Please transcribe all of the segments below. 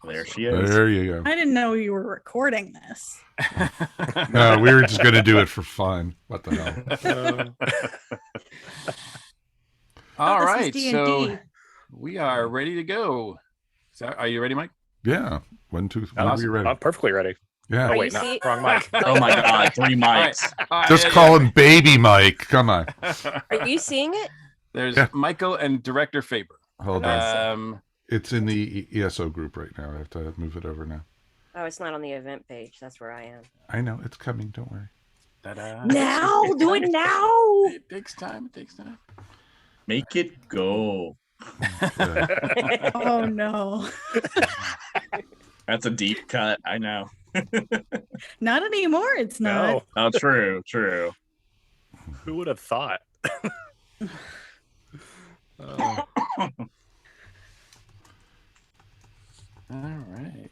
There she is. There you go. I didn't know you were recording this. No, we were just going to do it for fun. What the hell? All this was right, D&D. so we are ready to go. Are you ready, Mike? Yeah. 1, 2, 3. Awesome. Are you ready? I'm perfectly ready. Yeah. Oh, wait, no, wrong mic. Oh my God, 3 mics. All right, Just call him Baby Mike. Come on. Are you seeing it? There's Yeah. Michael and Director Faber. Hold on. It's in the ESO group right now. I have to move it over now. Oh, it's not on the event page. That's where I am. I know. It's coming. Don't worry. Now, do it now. It takes time. It takes time. Make it go. Oh no. That's a deep cut. I know. Not anymore. It's not. Oh, true. Who would have thought? All right.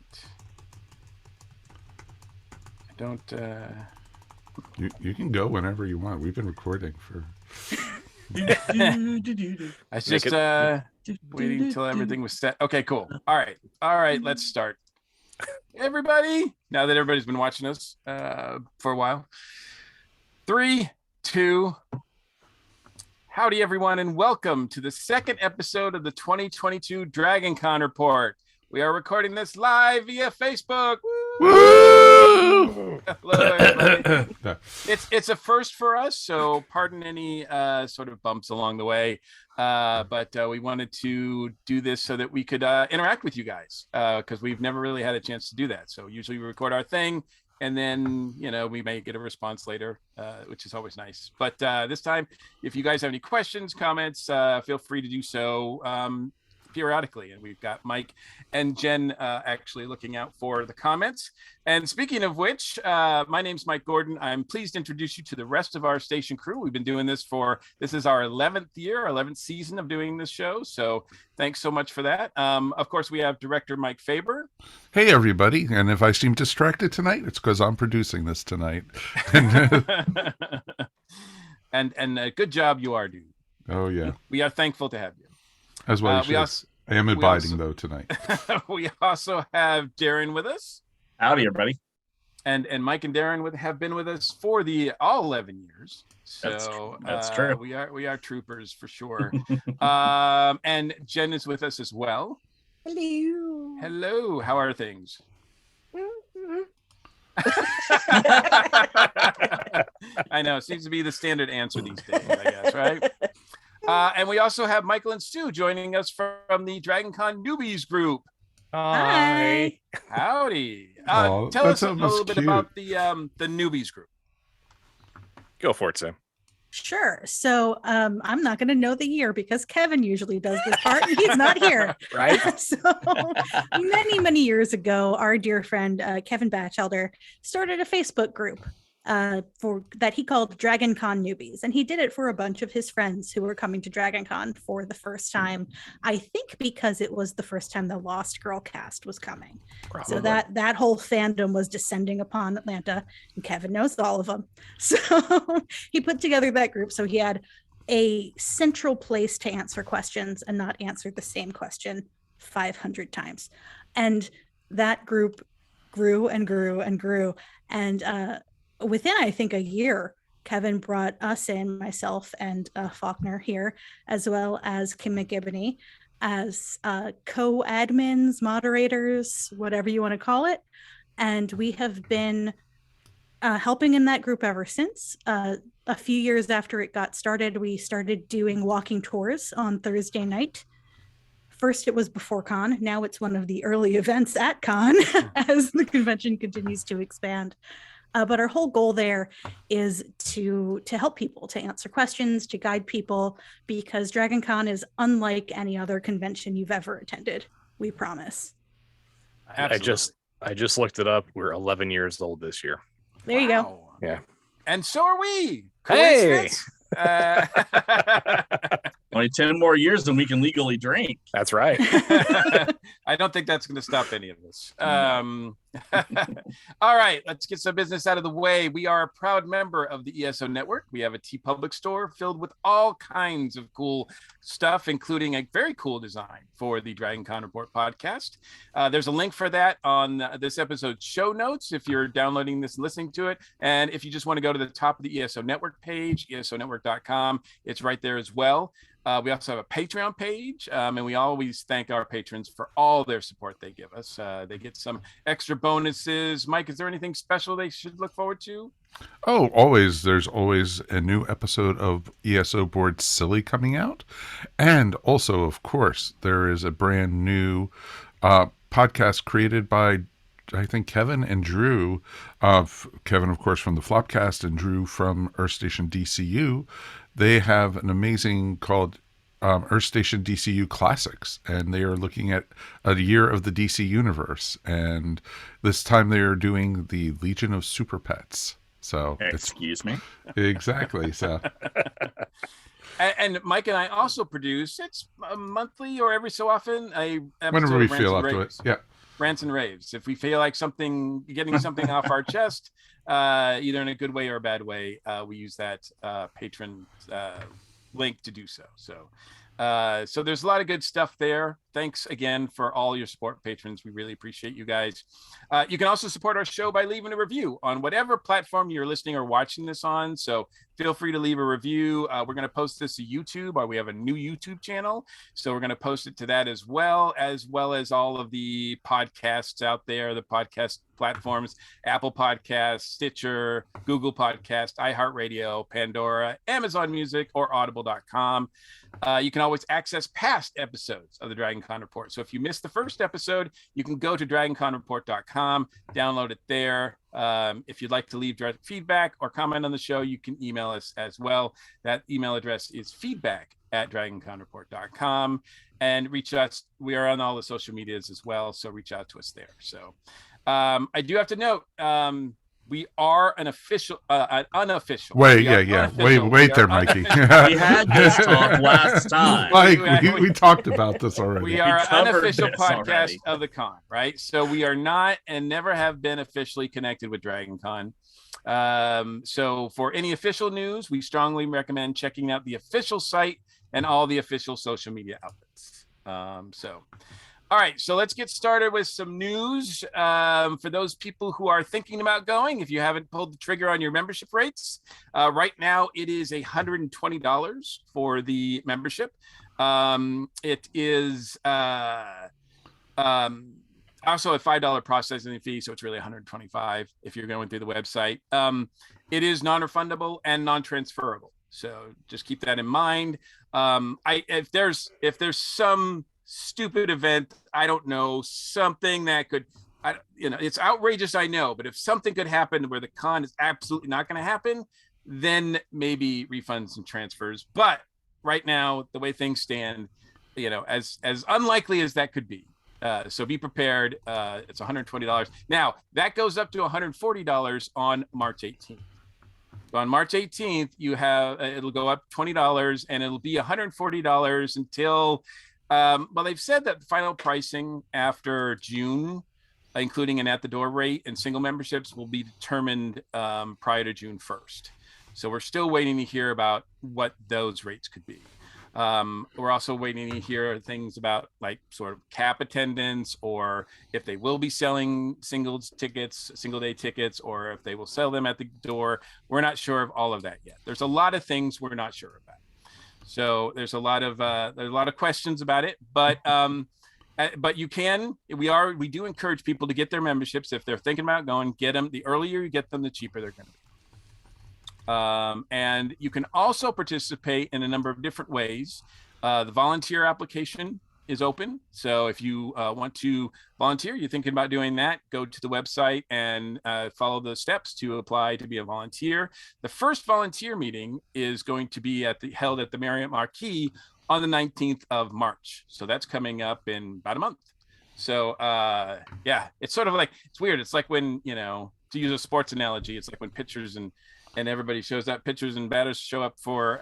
I don't. You can go whenever you want. We've been recording for. I was just waiting until everything was set. Okay, cool. All right. Let's start. Everybody, now that everybody's been watching us for a while. 3, 2. Howdy, everyone, and welcome to the second episode of the 2022 Dragon Con Report. We are recording this live via Facebook. Woo! Hello, everybody. It's a first for us, so pardon any sort of bumps along the way. But we wanted to do this so that we could interact with you guys because we've never really had a chance to do that. So usually we record our thing and then, we may get a response later, which is always nice. But this time, if you guys have any questions, comments, feel free to do so periodically. And we've got Mike and Jen actually looking out for the comments. And speaking of which, my name's Mike Gordon. I'm pleased to introduce you to the rest of our station crew. We've been doing this is our 11th year, 11th season of doing this show. So thanks so much for that. Of course, we have director Mike Faber. Hey, everybody. And if I seem distracted tonight, it's because I'm producing this tonight. and good job you are, dude. Oh, yeah. We are thankful to have you. As well as I am abiding, though, tonight. We also have Darren with us. Howdy, everybody. And Mike and Darren have been with us for all 11 years. So that's true. We are troopers for sure. And Jen is with us as well. Hello. How are things? I know. It seems to be the standard answer these days, I guess, right? And we also have Michael and Stu joining us from the Dragon Con Newbies group. Hi. Howdy. Tell us a little bit about the Newbies group. Go for it, Sam. Sure. So I'm not going to know the year because Kevin usually does this part and he's not here. Right. So many years ago, our dear friend Kevin Batchelder started a Facebook group for that he called Dragon Con Newbies, and he did it for a bunch of his friends who were coming to Dragon Con for the first time. I think because it was the first time the Lost Girl cast was coming. Probably. So that whole fandom was descending upon Atlanta, and Kevin knows all of them. So he put together that group so he had a central place to answer questions and not answer the same question 500 times. And that group grew and grew and grew, and within, I think, a year, Kevin brought us in, myself and Faulkner here, as well as Kim McGibney, as co-admins, moderators, whatever you want to call it. And we have been helping in that group ever since. A few years after it got started, we started doing walking tours on Thursday night. First, it was before con. Now it's one of the early events at con as the convention continues to expand. But our whole goal there is to help people, to answer questions, to guide people, because Dragon Con is unlike any other convention you've ever attended. We promise. Absolutely. I just looked it up. We're 11 years old this year. There you go. Yeah. And so are we. Hey! Only 10 more years and we can legally drink. That's right. I don't think that's going to stop any of us. All right, let's get some business out of the way. We are a proud member of the ESO Network. We have a TeePublic store filled with all kinds of cool stuff, including a very cool design for the Dragon Con Report podcast. There's a link for that on this episode's show notes if you're downloading this and listening to it. And if you just want to go to the top of the ESO Network page, esonetwork.com, it's right there as well. We also have a Patreon page, and we always thank our patrons for all their support they give us. They get some extra bonuses. Mike, is there anything special they should look forward to? Oh, always. There's always a new episode of ESO Board Silly coming out. And also, of course, there is a brand new podcast created by, I think, Kevin and Drew. Kevin, of course, from the Flopcast, and Drew from Earth Station DCU. They have an amazing called Earth Station DCU Classics, and they are looking at a year of the DC universe. And this time they are doing the Legion of Super Pets. So Excuse me. Exactly. So. And Mike and I also produce, it's monthly or every so often, whenever we feel up to it. Yeah. Rants and raves. If we feel like getting something off our chest, either in a good way or a bad way, we use that patron link to do so. So there's a lot of good stuff there. Thanks again for all your support, patrons. We really appreciate you guys. You can also support our show by leaving a review on whatever platform you're listening or watching this on. So feel free to leave a review. We're going to post this to YouTube, or we have a new YouTube channel. So we're going to post it to that as well as all of the podcasts out there, the podcast platforms, Apple Podcasts, Stitcher, Google Podcast, iHeartRadio, Pandora, Amazon Music, or audible.com. You can always access past episodes of the Dragon Con Report. So if you missed the first episode, you can go to dragonconreport.com, download it there. If you'd like to leave direct feedback or comment on the show, you can email us as well. That email address is feedback@dragonconreport.com, and reach us. We are on all the social medias as well, so reach out to us there. So I do have to note, we are an official, unofficial. Wait there, Mikey. We had this talk last time. Mike, we talked about this already. We are an unofficial podcast of the con, right? So we are not and never have been officially connected with Dragon Con. So for any official news, we strongly recommend checking out the official site and all the official social media outlets. All right, so let's get started with some news. For those people who are thinking about going, if you haven't pulled the trigger on your membership rates, right now it is $120 for the membership. It is also a $5 processing fee, so it's really $125 if you're going through the website. It is non-refundable and non-transferable, so just keep that in mind. If there's some stupid event, I don't know, something that could, it's outrageous, I know, but if something could happen where the con is absolutely not going to happen, then maybe refunds and transfers. But right now, the way things stand, as unlikely as that could be, so be prepared. It's $120. Now that goes up to $140 on March 18th. So on March 18th, you have it'll go up $20, and it'll be $140 until. They've said that the final pricing after June, including an at-the-door rate and single memberships, will be determined prior to June 1st. So we're still waiting to hear about what those rates could be. We're also waiting to hear things about like sort of cap attendance, or if they will be selling single day tickets, or if they will sell them at the door. We're not sure of all of that yet. There's a lot of things we're not sure about. So there's a lot of questions about it, but we do encourage people to get their memberships. If they're thinking about going, get them. The earlier you get them, the cheaper they're going to be. And you can also participate in a number of different ways. The volunteer application is open. So if you want to volunteer, you're thinking about doing that, go to the website and follow the steps to apply to be a volunteer. The first volunteer meeting is going to be held at the Marriott Marquis on the 19th of March. So that's coming up in about a month. So it's sort of like, it's weird. It's like when, to use a sports analogy, it's like when pitchers and everybody shows up, pitchers and batters show up for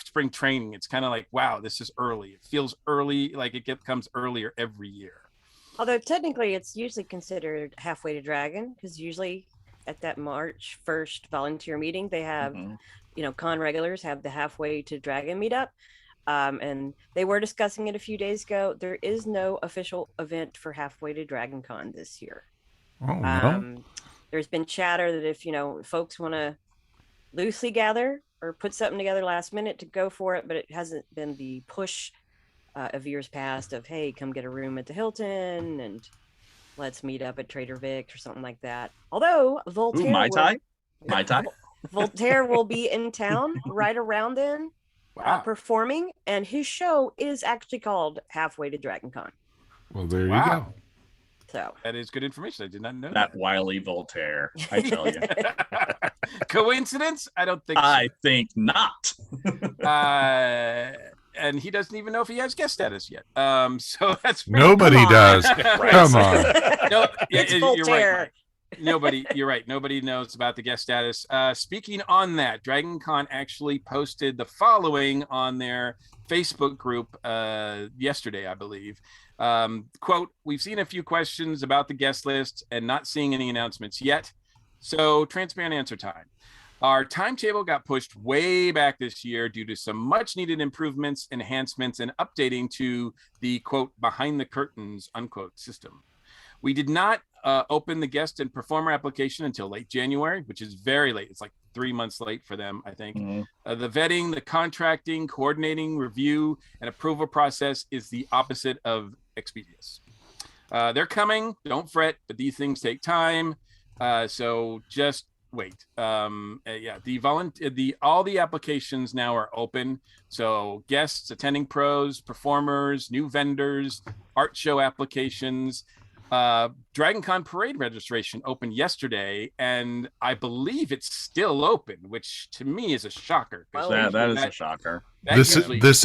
spring training. It's kind of like, wow, this is early. It feels early, like it comes earlier every year. Although technically it's usually considered halfway to Dragon, because usually at that March 1st volunteer meeting, they have, con regulars have the halfway to Dragon meetup. And they were discussing it a few days ago. There is no official event for halfway to Dragon Con this year. Oh, no. There's been chatter that if, folks want to loosely gather or put something together last minute, to go for it, but it hasn't been the push of years past of, hey, come get a room at the Hilton and let's meet up at Trader Vic's or something like that. Although Voltaire, Mai Tai. Voltaire will be in town right around then, performing, and his show is actually called Halfway to Dragon Con. Well, there you go. So that is good information. I did not know that wily Voltaire. I tell you. Coincidence? I don't think. I think not. And he doesn't even know if he has guest status yet. So that's nobody does. Come on. No, it's Voltaire. You're right. You're right. Nobody knows about the guest status. Speaking on that, DragonCon actually posted the following on their Facebook group yesterday, I believe. Quote, "We've seen a few questions about the guest list and not seeing any announcements yet. So transparent answer time. Our timetable got pushed way back this year due to some much needed improvements, enhancements, and updating to the quote behind the curtains unquote system. We did not open the guest and performer application until late January, which is very late. It's like 3 months late for them, I think. The vetting, the contracting, coordinating, review, and approval process is the opposite of expeditious. They're coming, don't fret, but these things take time. So just wait. All the applications now are open. So guests, attending pros, performers, new vendors, art show applications. DragonCon parade registration opened yesterday, and I believe it's still open, which to me is a shocker. That is a shocker. This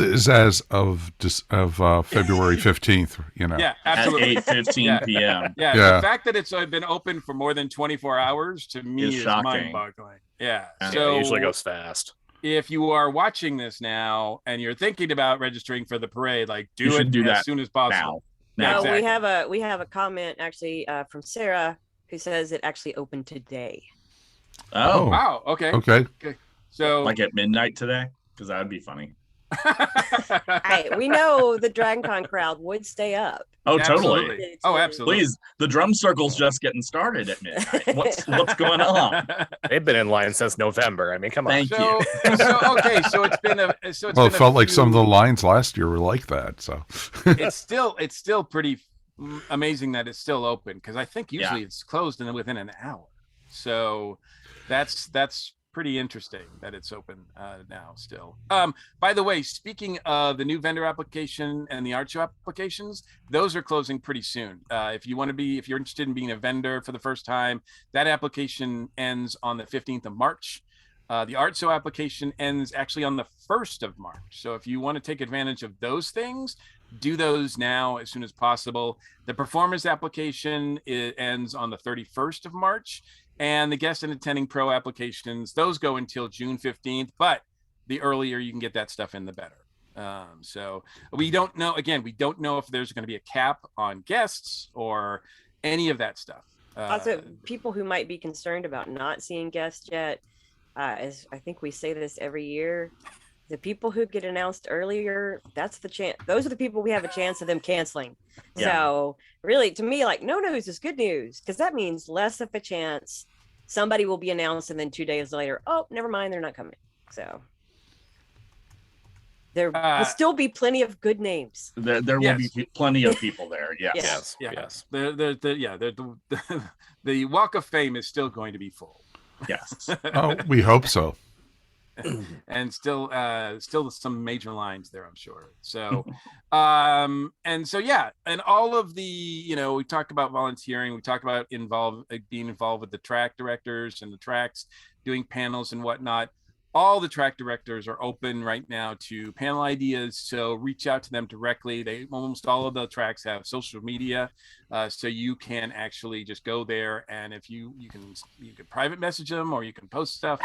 is as of February 15th. Yeah, absolutely. At 8:15 p.m. Yeah, the fact that it's been open for more than 24 hours to me is mind-boggling. Yeah, so it usually goes fast. If you are watching this now and you're thinking about registering for the parade, do it as soon as possible. No, exactly. we have a comment actually from Sarah who says it actually opened today. Oh, wow. Okay. So like at midnight today, because that would be funny. We know the DragonCon crowd would stay up. Oh, totally. Absolutely. Please, the drum circle's just getting started at midnight. What's going on? They've been in line since November. I mean, come on. Thank you. So it's been it felt like some of the lines last year were like that. So it's still pretty amazing that it's still open, because I think usually it's closed within an hour. So that's pretty interesting that it's open now still. By the way, speaking of the new vendor application and the art show applications, those are closing pretty soon. If you're interested in being a vendor for the first time, that application ends on the 15th of March. The art show application ends actually on the 1st of March. So if you want to take advantage of those things, do those now as soon as possible. The performance application ends on the 31st of March. And the guest and attending pro applications, those go until June 15th, but the earlier you can get that stuff in, the better. So we don't know if there's going to be a cap on guests or any of that stuff. Also, people who might be concerned about not seeing guests yet, as I think we say this every year, the people who get announced earlier, that's the chance. Those are the people we have a chance of them canceling. Yeah. So really, to me, no news is good news, because that means less of a chance somebody will be announced and then 2 days later, oh, never mind, they're not coming. So there will still be plenty of good names. There will be plenty of people there. Yes. Yes. The Walk of Fame is still going to be full. Yes. Oh, we hope so. And still some major lines there, I'm sure. So and all of the, we talk about volunteering, we talk about being involved with the track directors and the tracks, doing panels and whatnot. All the track directors are open right now to panel ideas, so reach out to them directly. Almost all of the tracks have social media, so you can actually just go there, and if you can private message them, or you can post stuff.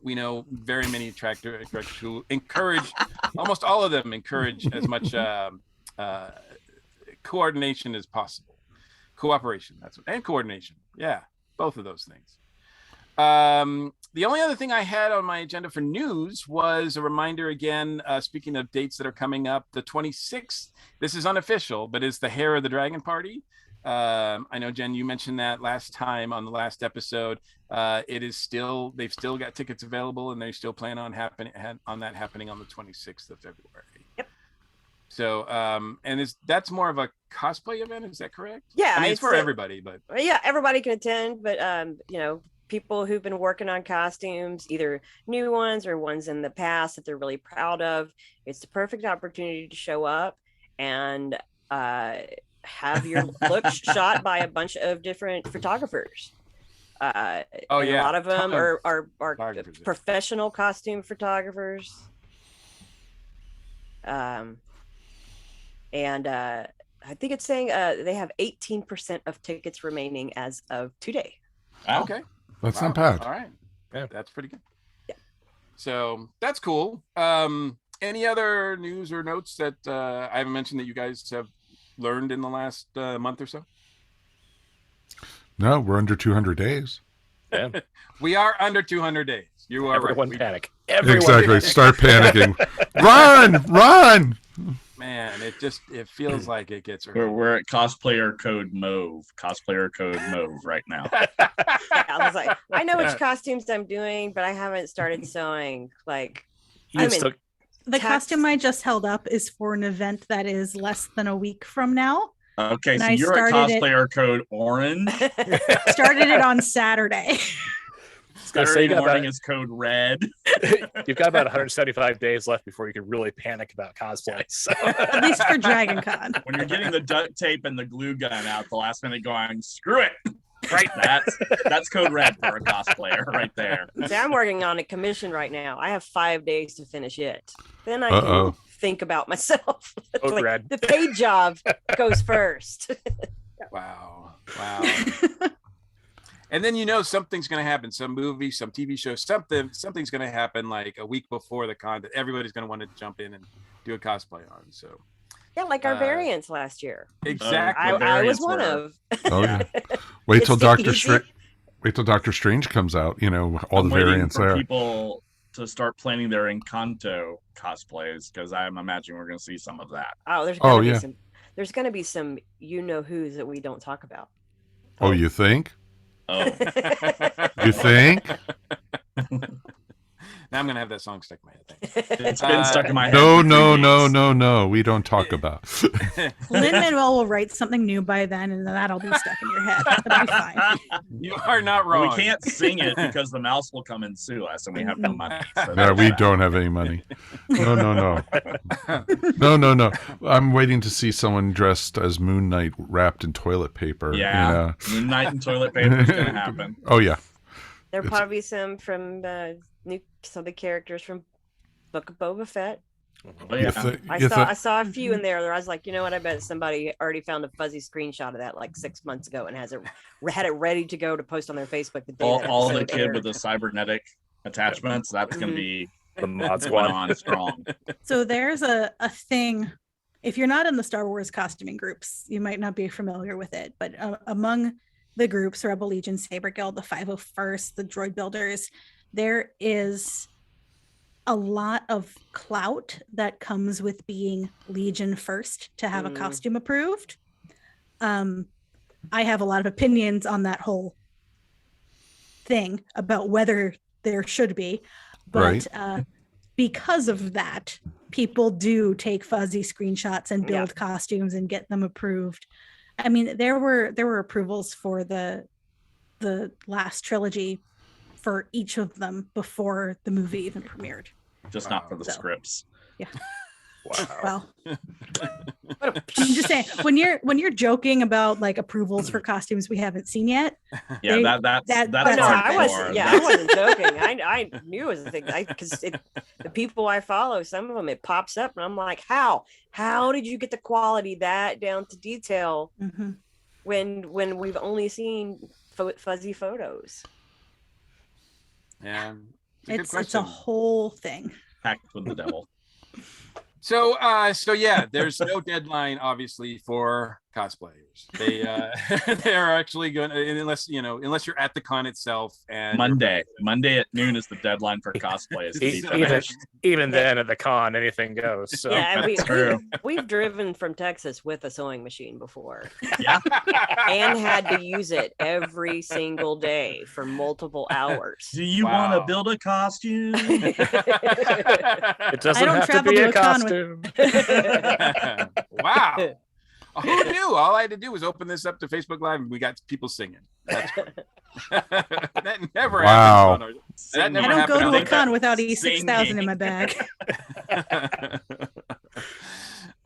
We know very many track directors who encourage, almost all of them encourage as much coordination is possible. Cooperation, that's what, and coordination. Yeah, both of those things. The only other thing I had on my agenda for news was a reminder again, speaking of dates that are coming up, the 26th, this is unofficial, but is the Hair of the Dragon Party. I know, Jen, you mentioned that last time on the last episode. It is still, they've still got tickets available, and they still plan on happening on the 26th of February. Yep. So, and that's more of a cosplay event, is that correct? Yeah, I mean, it's for everybody, but yeah, everybody can attend, but you know, people who've been working on costumes, either new ones or ones in the past that they're really proud of, it's the perfect opportunity to show up and have your look shot by a bunch of different photographers. A lot of them are professional costume photographers. And I think it's saying they have 18% of tickets remaining as of today. Wow. okay. That's Wow. not bad. All right. Yeah. That's pretty good. Yeah. So that's cool. Any other news or notes that I haven't mentioned that you guys have learned in the last month or so? No, we're under 200 days. Yeah. We are under 200 days. You are Everyone right. panic. Everyone Exactly. panic. Start panicking. Run! Man, it feels like it gets early. We're at cosplayer code mauve right now. I was like, I know which costumes I'm doing, but I haven't started sewing. Like, You've still- The Text. costume I just held up is for an event that is less than a week from now. Okay, And so I you're at started it- cosplayer code orange. Started it on Saturday. gonna say Saturday you got morning about- is code red. You've got about 175 days left before you can really panic about cosplay. So. At least for Dragon Con. When you're getting the duct tape and the glue gun out the last minute going, screw it. Right, that's code red for a cosplayer right there. See, I'm working on a commission right now. I have 5 days to finish it. Then I Uh-oh. can think about myself. Oh, Like, red. the paid job goes first. Wow. And then something's going to happen. Some movie, some TV show, something's going to happen like a week before the con that everybody's going to want to jump in and do a cosplay on. So Yeah, like our variants last year. exactly. I was variants one were- of. Oh yeah. Wait till It's Doctor easy. Strange. Wait till Doctor Strange comes out. You know all I'm the waiting variants for there. people to start planning their Encanto cosplays because I'm imagining we're going to see some of that. Oh, yeah. There's gonna be some who's that we don't talk about. Oh, you think? Oh, You think? Now I'm going to have that song stuck in my head. it's been stuck in my head. No, for 3 no, weeks. no, no, no. We don't talk about. Lin-Manuel will write something new by then, and that'll be stuck in your head. That'll be fine. You are not Well, wrong. we can't sing it because the mouse will come and sue us, and we have no money. So No, that's we that. don't have any money. No, no, no. No, no, no. I'm waiting to see someone dressed as Moon Knight wrapped in toilet paper. Yeah, Moon Knight and toilet paper is going to happen. Oh, yeah. There'll It's- probably be some from some of the characters from Book of Boba Fett. Oh, You yeah. thi- I you saw thi- I saw a few in there. I was like, you know what? I bet somebody already found a fuzzy screenshot of that like 6 months ago and had it ready to go to post on their Facebook the day that all the episode kid aired. with the cybernetic attachments, that's going to be The mod going squad. on strong. So there's a thing. If you're not in the Star Wars costuming groups, you might not be familiar with it. But among the groups, Rebel Legion, Saber Guild, the 501st, the Droid Builders, there is a lot of clout that comes with being Legion first to have a costume approved. I have a lot of opinions on that whole thing about whether there should be, but because of that, people do take fuzzy screenshots and build costumes and get them approved. I mean, there were approvals for the last trilogy for each of them before the movie even premiered. Just not for the So. scripts. Wow. Well, I'm just saying when you're joking about like approvals for costumes we haven't seen yet. Yeah, They- that's that- Oh, that's no, I hardcore. wasn't. Yeah, I wasn't joking. I knew it was a thing because the people I follow, some of them it pops up, and I'm like, how did you get the quality that down to detail Mhm. when we've only seen fuzzy photos? Yeah. It's a question. whole thing. Packed with the devil. So yeah, there's no deadline obviously for cosplayers. They're actually going to, unless you're at the con itself. And Monday at noon is the deadline for cosplays to be finished. Even then at the con, anything goes. So Yeah, That's true. we've driven from Texas with a sewing machine before. Yeah. And had to use it every single day for multiple hours. Do you want to build a costume? it doesn't don't have to travel be to a a con with- costume. Wow. Who knew? All I had to do was open this up to Facebook Live and we got people singing. That's that never Wow. happens. That I never don't go happened to on a con the- without E6000 in my bag.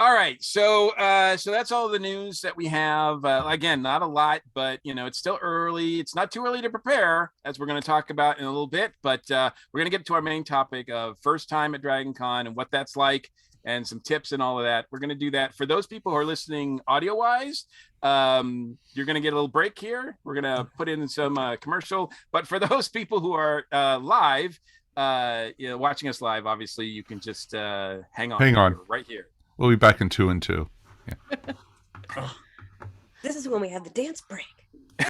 All right, so that's all the news that we have. Again, not a lot, but it's still early. It's not too early to prepare, as we're going to talk about in a little bit. But we're going to get to our main topic of first time at Dragon Con and what that's like, and some tips and all of that. We're going to do that for those people who are listening audio wise. You're going to get a little break here. We're going to put in some commercial, but for those people who are live, watching us live, obviously you can just hang on right here. We'll be back in 2 and 2. This is when we have the dance break.